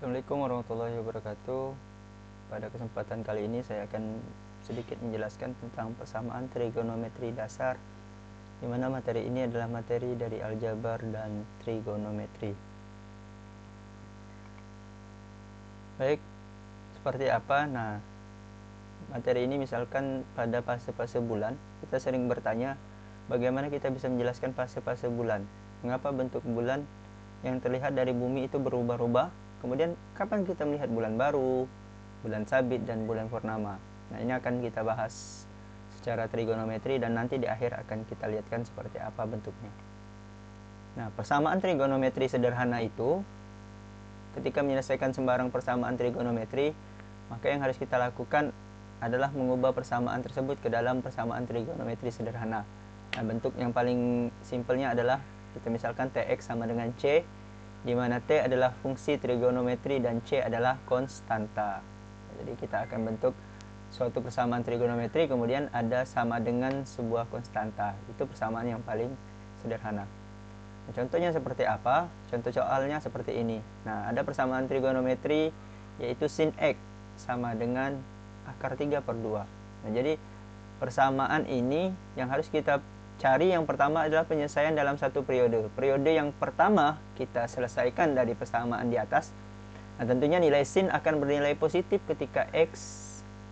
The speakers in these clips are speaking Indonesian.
Assalamualaikum warahmatullahi wabarakatuh. Pada kesempatan kali ini saya akan sedikit menjelaskan tentang persamaan trigonometri dasar, di mana materi ini adalah materi dari aljabar dan trigonometri. Baik, seperti apa? Nah, materi ini misalkan pada fase-fase bulan, kita sering bertanya bagaimana kita bisa menjelaskan fase-fase bulan. Mengapa bentuk bulan yang terlihat dari bumi itu berubah-ubah? Kemudian kapan kita melihat bulan baru, bulan sabit, dan bulan purnama? Nah, ini akan kita bahas secara trigonometri dan nanti di akhir akan kita lihatkan seperti apa bentuknya. Nah, persamaan trigonometri sederhana itu, ketika menyelesaikan sembarang persamaan trigonometri, maka yang harus kita lakukan adalah mengubah persamaan tersebut ke dalam persamaan trigonometri sederhana. Nah, bentuk yang paling simpelnya adalah kita misalkan Tx sama dengan C, di mana T adalah fungsi trigonometri dan C adalah konstanta. Jadi kita akan bentuk suatu persamaan trigonometri, kemudian ada sama dengan sebuah konstanta. Itu persamaan yang paling sederhana. Nah, contohnya seperti apa? Contoh soalnya seperti ini. Nah, ada persamaan trigonometri yaitu sin X sama dengan akar 3/2. Nah, jadi persamaan ini yang harus kita cari yang pertama adalah penyelesaian dalam satu periode. Periode yang pertama kita selesaikan dari persamaan di atas. Nah, tentunya nilai sin akan bernilai positif ketika X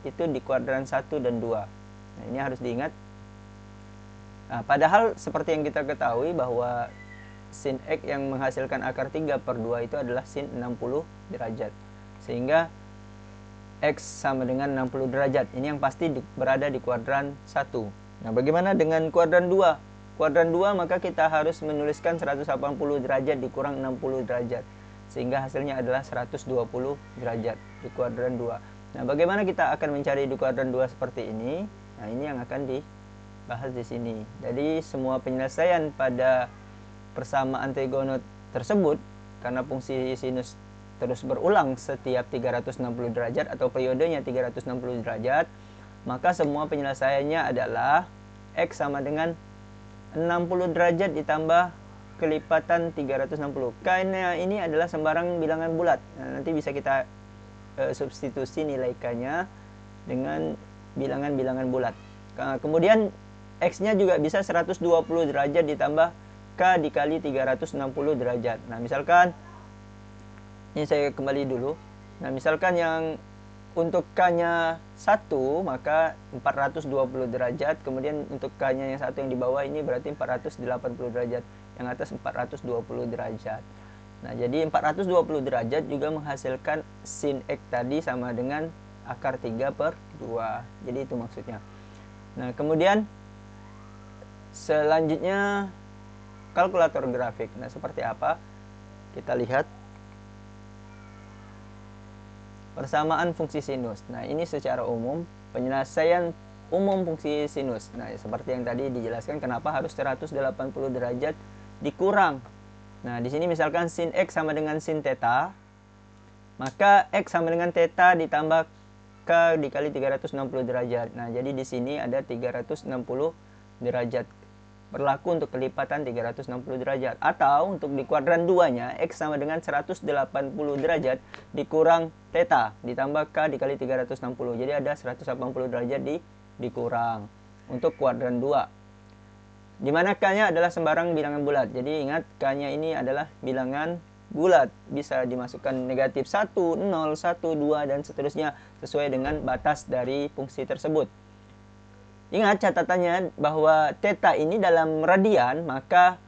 itu di kuadran 1 dan 2. Nah, ini harus diingat. Nah, padahal seperti yang kita ketahui bahwa sin X yang menghasilkan akar 3/2 itu adalah sin 60 derajat. Sehingga X sama dengan 60 derajat. Ini yang pasti berada di kuadran 1. Nah, bagaimana dengan kuadran 2? Kuadran 2 maka kita harus menuliskan 180 derajat dikurang 60 derajat. Sehingga hasilnya adalah 120 derajat di kuadran 2. Nah, bagaimana kita akan mencari di kuadran 2 seperti ini? Nah, ini yang akan dibahas di sini. Jadi, semua penyelesaian pada persamaan trigono tersebut, karena fungsi sinus terus berulang setiap 360 derajat atau periodenya 360 derajat, maka semua penyelesaiannya adalah X sama dengan 60 derajat ditambah kelipatan 360. Karena ini adalah sembarang bilangan bulat. Nah, nanti bisa kita substitusi nilai K-nya dengan bilangan-bilangan bulat. Kemudian X-nya juga bisa 120 derajat ditambah K dikali 360 derajat. Nah, misalkan ini saya kembali dulu. Nah, misalkan yang untuk K-nya 1 maka 420 derajat, kemudian untuk K-nya yang 1 yang di bawah ini berarti 480 derajat, yang atas 420 derajat. Nah, jadi 420 derajat juga menghasilkan sin X tadi sama dengan akar 3/2. Jadi itu maksudnya. Nah, kemudian selanjutnya kalkulator grafik. Nah, seperti apa? Kita lihat persamaan fungsi sinus. Nah, ini secara umum penyelesaian umum fungsi sinus. Nah, seperti yang tadi dijelaskan kenapa harus 180 derajat dikurang. Nah, di sini misalkan sin X sama dengan sin theta, maka X sama dengan theta ditambah K dikali 360 derajat. Nah, jadi di sini ada 360 derajat. Berlaku untuk kelipatan 360 derajat. Atau untuk di kuadran 2-nya, X sama dengan 180 derajat dikurang theta ditambah K dikali 360. Jadi ada 180 derajat dikurang untuk kuadran 2. Dimana K-nya adalah sembarang bilangan bulat. Jadi ingat, K-nya ini adalah bilangan bulat. Bisa dimasukkan negatif 1, 0, 1, 2, dan seterusnya sesuai dengan batas dari fungsi tersebut. Ingat catatannya bahwa theta ini dalam radian, maka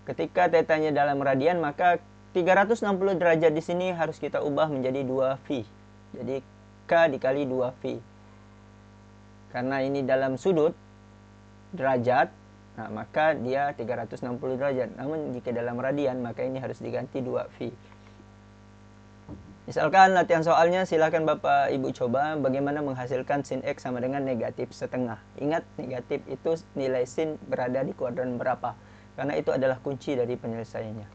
ketika tetanya dalam radian maka 360 derajat di sini harus kita ubah menjadi 2V. Jadi K dikali 2V. Karena ini dalam sudut derajat, nah maka dia 360 derajat. Namun jika dalam radian maka ini harus diganti 2V. Misalkan latihan soalnya, silahkan Bapak Ibu coba bagaimana menghasilkan sin X sama dengan negatif setengah. Ingat, negatif itu nilai sin berada di kuadran berapa, karena itu adalah kunci dari penyelesaiannya.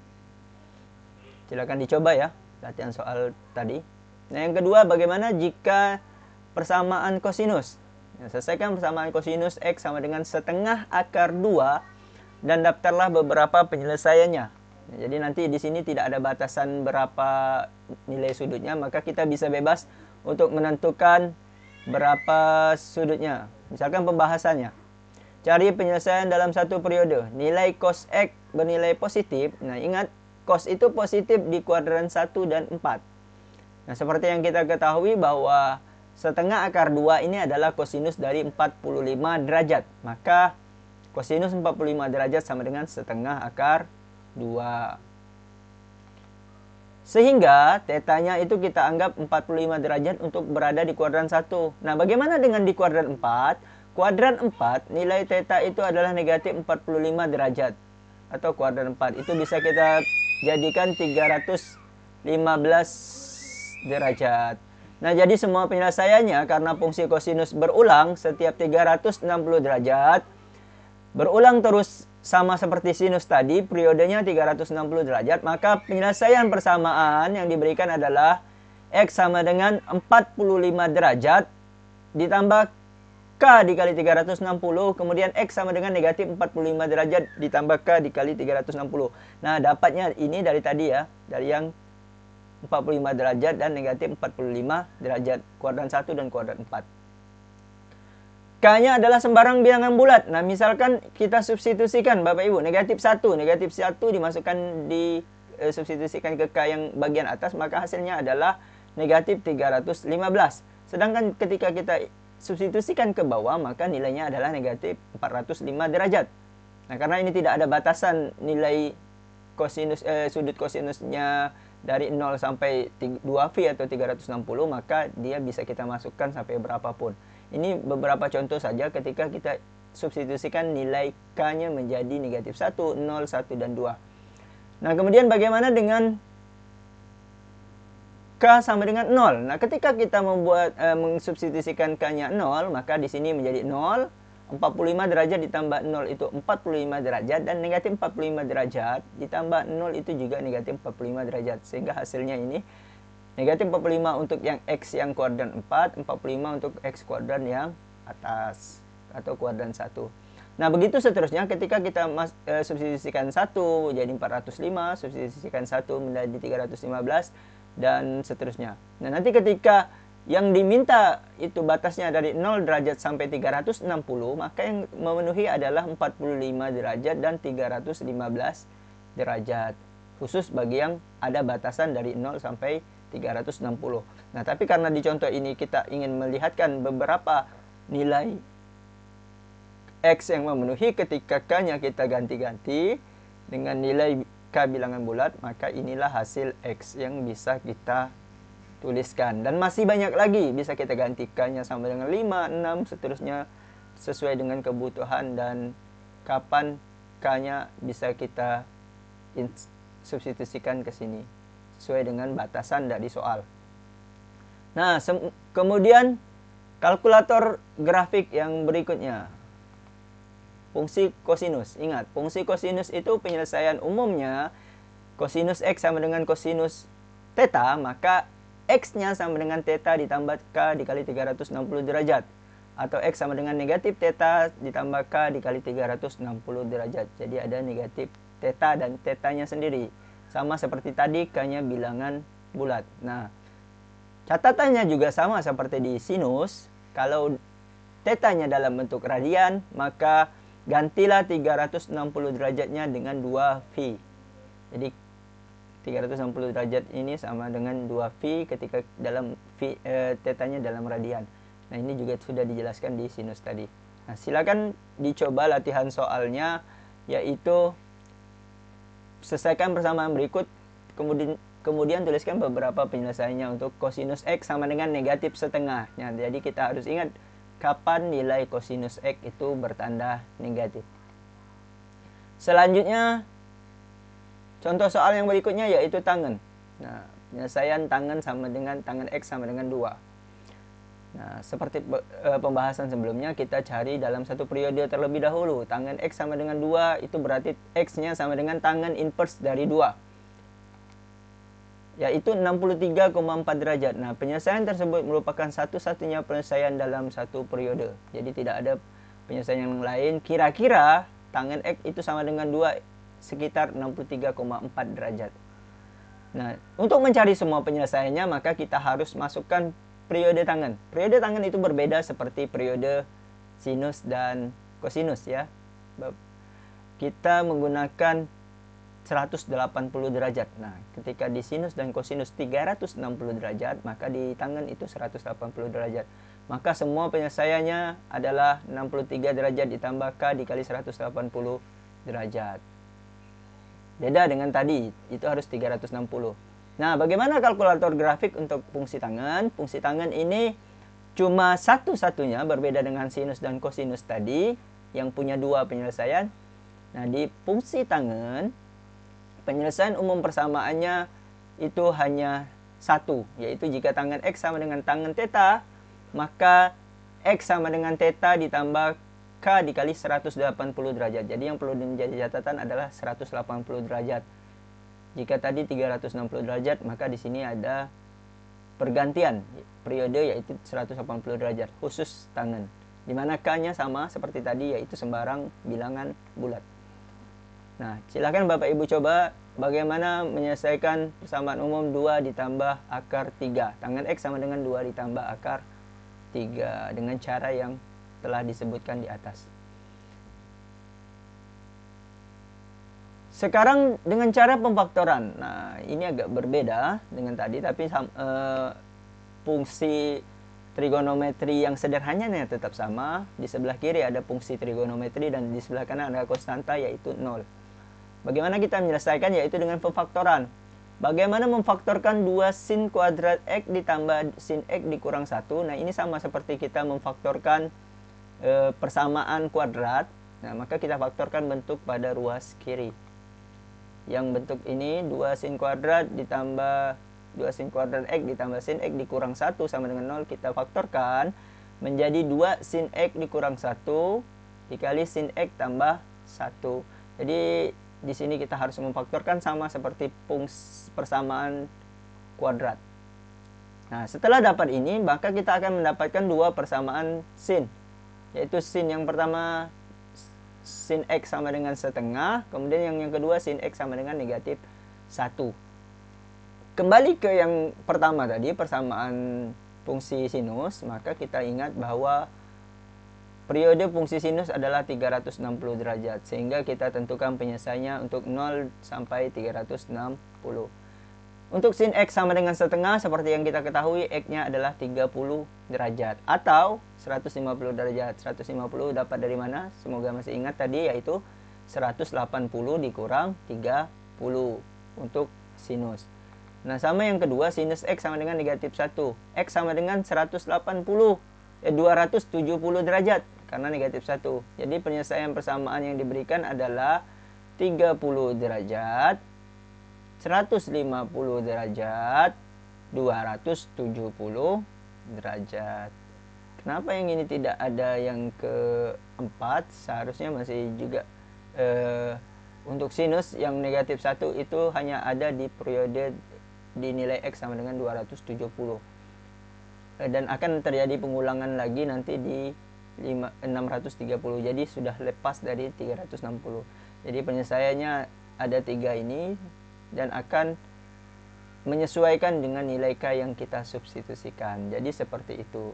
Silahkan dicoba ya latihan soal tadi. Nah, yang kedua, bagaimana jika persamaan kosinus? Nah, selesaikan persamaan kosinus X sama dengan setengah akar 2 dan daftarlah beberapa penyelesaiannya. Jadi nanti di sini tidak ada batasan berapa nilai sudutnya, maka kita bisa bebas untuk menentukan berapa sudutnya. Misalkan pembahasannya, cari penyelesaian dalam satu periode. Nilai cos X bernilai positif. Nah, ingat, cos itu positif di kuadran 1 dan 4. Nah, seperti yang kita ketahui bahwa setengah akar 2 ini adalah kosinus dari 45 derajat. Maka kosinus 45 derajat sama dengan setengah akar 2. Sehingga tetanya itu kita anggap 45 derajat untuk berada di kuadran 1. Nah, bagaimana dengan di kuadran 4? Kuadran 4, nilai teta itu adalah negatif 45 derajat. Atau kuadran 4, itu bisa kita jadikan 315 derajat. Nah, jadi semua penyelesaiannya karena fungsi kosinus berulang setiap 360 derajat, berulang terus sama seperti sinus tadi, periodenya 360 derajat, maka penyelesaian persamaan yang diberikan adalah X sama dengan 45 derajat ditambah K dikali 360, kemudian X sama dengan negatif 45 derajat ditambah K dikali 360. Nah, dapatnya ini dari tadi ya, dari yang 45 derajat dan negatif 45 derajat, kuadran 1 dan kuadran 4. K-nya adalah sembarang bilangan bulat. Nah, misalkan kita substitusikan Bapak Ibu, negatif 1 dimasukkan di substitusikan ke K yang bagian atas, maka hasilnya adalah negatif 315. Sedangkan ketika kita substitusikan ke bawah, maka nilainya adalah negatif 405 derajat. Nah, karena ini tidak ada batasan nilai kosinus sudut kosinusnya dari 0 sampai 2V atau 360, maka dia bisa kita masukkan sampai berapapun. Ini beberapa contoh saja ketika kita substitusikan nilai K-nya menjadi negatif 1, 0, 1, dan 2. Nah, kemudian bagaimana dengan K sama dengan 0? Nah, ketika kita mensubstitusikan K-nya 0, maka di sini menjadi 0, 45 derajat ditambah 0 itu 45 derajat, dan negatif 45 derajat ditambah 0 itu juga negatif 45 derajat. Sehingga hasilnya ini negatif 45 untuk yang X yang kuadran 4, 45 untuk X kuadran yang atas atau kuadran 1. Nah, begitu seterusnya ketika kita substitusikan 1 jadi 405, substitusikan 1 menjadi 315, dan seterusnya. Nah, nanti ketika yang diminta itu batasnya dari 0 derajat sampai 360, maka yang memenuhi adalah 45 derajat dan 315 derajat. Khusus bagi yang ada batasan dari 0 sampai 360. Nah, tapi karena di contoh ini kita ingin melihatkan beberapa nilai X yang memenuhi, ketika K-nya kita ganti-ganti dengan nilai K bilangan bulat, maka inilah hasil X yang bisa kita tuliskan. Dan masih banyak lagi bisa kita ganti, K-nya sama dengan 5, 6, seterusnya sesuai dengan kebutuhan dan kapan K-nya bisa kita substitusikan ke sini sesuai dengan batasan dari soal. Nah, kemudian kalkulator grafik yang berikutnya, fungsi kosinus. Ingat, fungsi kosinus itu penyelesaian umumnya kosinus X sama dengan kosinus theta, maka X-nya sama dengan theta ditambah K dikali 360 derajat, atau X sama dengan negatif theta ditambah K dikali 360 derajat. Jadi ada negatif theta dan theta-nya sendiri. Sama seperti tadi, K-nya bilangan bulat. Nah, catatannya juga sama seperti di sinus. Kalau theta-nya dalam bentuk radian, maka gantilah 360 derajatnya dengan 2V. Jadi 360 derajat ini sama dengan 2V ketika dalam theta-nya dalam radian. Nah, ini juga sudah dijelaskan di sinus tadi. Nah, silakan dicoba latihan soalnya, yaitu selesaikan persamaan berikut, kemudian tuliskan beberapa penyelesaiannya untuk kosinus X sama dengan negatif setengah. Nah, jadi kita harus ingat kapan nilai kosinus X itu bertanda negatif. Selanjutnya, contoh soal yang berikutnya yaitu tangen. Nah, penyelesaian tangen sama dengan tangen X sama dengan 2. Nah, seperti pembahasan sebelumnya, kita cari dalam satu periode terlebih dahulu. Tangen X sama dengan 2, itu berarti X-nya sama dengan tangen inverse dari 2, yaitu 63,4 derajat. Nah, penyelesaian tersebut merupakan satu-satunya penyelesaian dalam satu periode. Jadi tidak ada penyelesaian yang lain. Kira-kira tangen X itu sama dengan 2 sekitar 63,4 derajat. Nah, untuk mencari semua penyelesaiannya, maka kita harus masukkan periode tangen. Periode tangen itu berbeda seperti periode sinus dan kosinus ya. Kita menggunakan 180 derajat. Nah, ketika di sinus dan kosinus 360 derajat, maka di tangen itu 180 derajat. Maka semua penyelesaiannya adalah 63 derajat ditambah K dikali 180 derajat. Beda dengan tadi, itu harus 360. Nah, bagaimana kalkulator grafik untuk fungsi tangen? Fungsi tangen ini cuma satu-satunya berbeda dengan sinus dan kosinus tadi yang punya dua penyelesaian. Nah, di fungsi tangen penyelesaian umum persamaannya itu hanya satu, yaitu jika tangen X sama dengan tangen theta, maka X sama dengan theta ditambah K dikali 180 derajat. Jadi yang perlu menjadi catatan adalah 180 derajat. Jika tadi 360 derajat, maka di sini ada pergantian periode yaitu 180 derajat khusus tangen. Di mana K-nya sama seperti tadi, yaitu sembarang bilangan bulat. Nah, silakan Bapak Ibu coba bagaimana menyelesaikan persamaan umum 2 ditambah akar 3. Tangen X sama dengan 2 ditambah akar 3 dengan cara yang telah disebutkan di atas. Sekarang dengan cara pemfaktoran. Nah, ini agak berbeda dengan tadi, tapi fungsi trigonometri yang sederhananya tetap sama. Di sebelah kiri ada fungsi trigonometri dan di sebelah kanan ada konstanta yaitu 0. Bagaimana kita menyelesaikan? Yaitu dengan pemfaktoran. Bagaimana memfaktorkan 2 sin kuadrat X ditambah sin X dikurang 1? Nah, ini sama seperti kita memfaktorkan persamaan kuadrat. Nah, maka kita faktorkan bentuk pada ruas kiri. Yang bentuk ini 2 sin kuadrat ditambah 2 sin kuadrat X ditambah sin X dikurang 1 sama dengan 0. Kita faktorkan menjadi 2 sin X dikurang 1 dikali sin X tambah 1. Jadi di sini kita harus memfaktorkan sama seperti fungsi persamaan kuadrat. Nah, setelah dapat ini, maka kita akan mendapatkan dua persamaan sin. Yaitu sin yang pertama sin X sama dengan setengah, kemudian yang kedua sin X sama dengan negatif 1. Kembali ke yang pertama tadi, persamaan fungsi sinus, maka kita ingat bahwa periode fungsi sinus adalah 360 derajat, sehingga kita tentukan penyelesaiannya untuk 0 sampai 360. Untuk sin X sama dengan setengah, seperti yang kita ketahui, X-nya adalah 30 derajat, atau 150 derajat. 150 dapat dari mana? Semoga masih ingat tadi, yaitu 180 dikurang 30 untuk sinus. Nah, sama yang kedua, sinus X sama dengan negatif 1. X sama dengan 270 derajat, karena negatif 1. Jadi penyelesaian persamaan yang diberikan adalah 30 derajat, 150 derajat, 270 derajat. Kenapa yang ini tidak ada yang keempat? Seharusnya masih juga untuk sinus yang negatif 1 itu hanya ada di periode di nilai X sama dengan 270. Dan akan terjadi pengulangan lagi nanti di 630. Jadi sudah lepas dari 360. Jadi penyelesaiannya ada 3 ini dan akan menyesuaikan dengan nilai K yang kita substitusikan. Jadi seperti itu.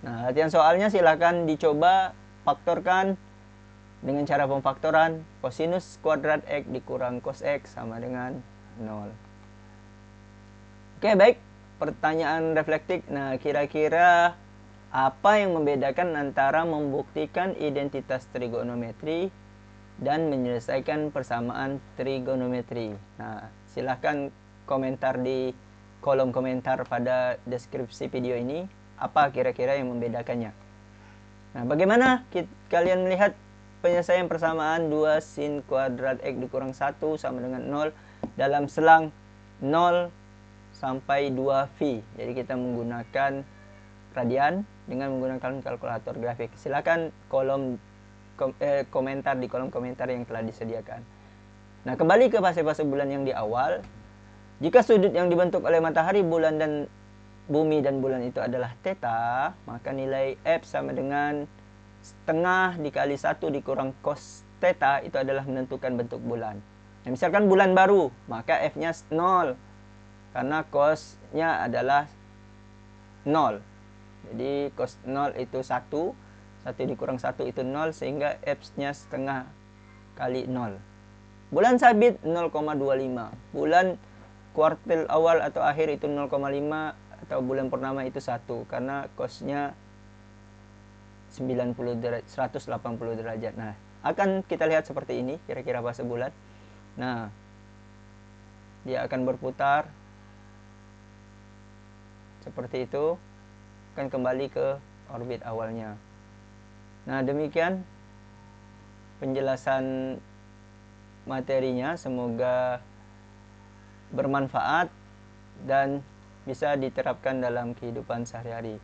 Nah, latihan soalnya silakan dicoba faktorkan dengan cara pemfaktoran kosinus kuadrat X dikurang cos X sama dengan 0. Oke, baik. Pertanyaan reflektif. Nah, kira-kira apa yang membedakan antara membuktikan identitas trigonometri dan menyelesaikan persamaan trigonometri? Nah, silahkan komentar di kolom komentar pada deskripsi video ini. Apa kira-kira yang membedakannya? Nah, bagaimana kalian melihat penyelesaian persamaan 2 sin kuadrat X dikurang 1 sama dengan 0 dalam selang 0 sampai 2V. Jadi kita menggunakan radian dengan menggunakan kalkulator grafik. Silakan komentar di kolom komentar yang telah disediakan. Nah, kembali ke fase-fase bulan yang di awal. Jika sudut yang dibentuk oleh matahari, bulan dan bumi dan bulan itu adalah theta, maka nilai F sama dengan setengah dikali 1 dikurang cos theta itu adalah menentukan bentuk bulan. Nah, misalkan bulan baru, maka F-nya 0 karena cos-nya adalah 0. Jadi cos 0 itu 1, 1 dikurang 1 itu 0, sehingga F-nya setengah kali 0. Bulan sabit 0,25. Bulan kuartil awal atau akhir itu 0,5, atau bulan purnama itu 1 karena cos-nya 90 derajat, 180 derajat. Nah, akan kita lihat seperti ini kira-kira fase bulan. Nah, dia akan berputar seperti itu, akan kembali ke orbit awalnya. Nah, demikian penjelasan materinya, semoga bermanfaat dan bisa diterapkan dalam kehidupan sehari-hari.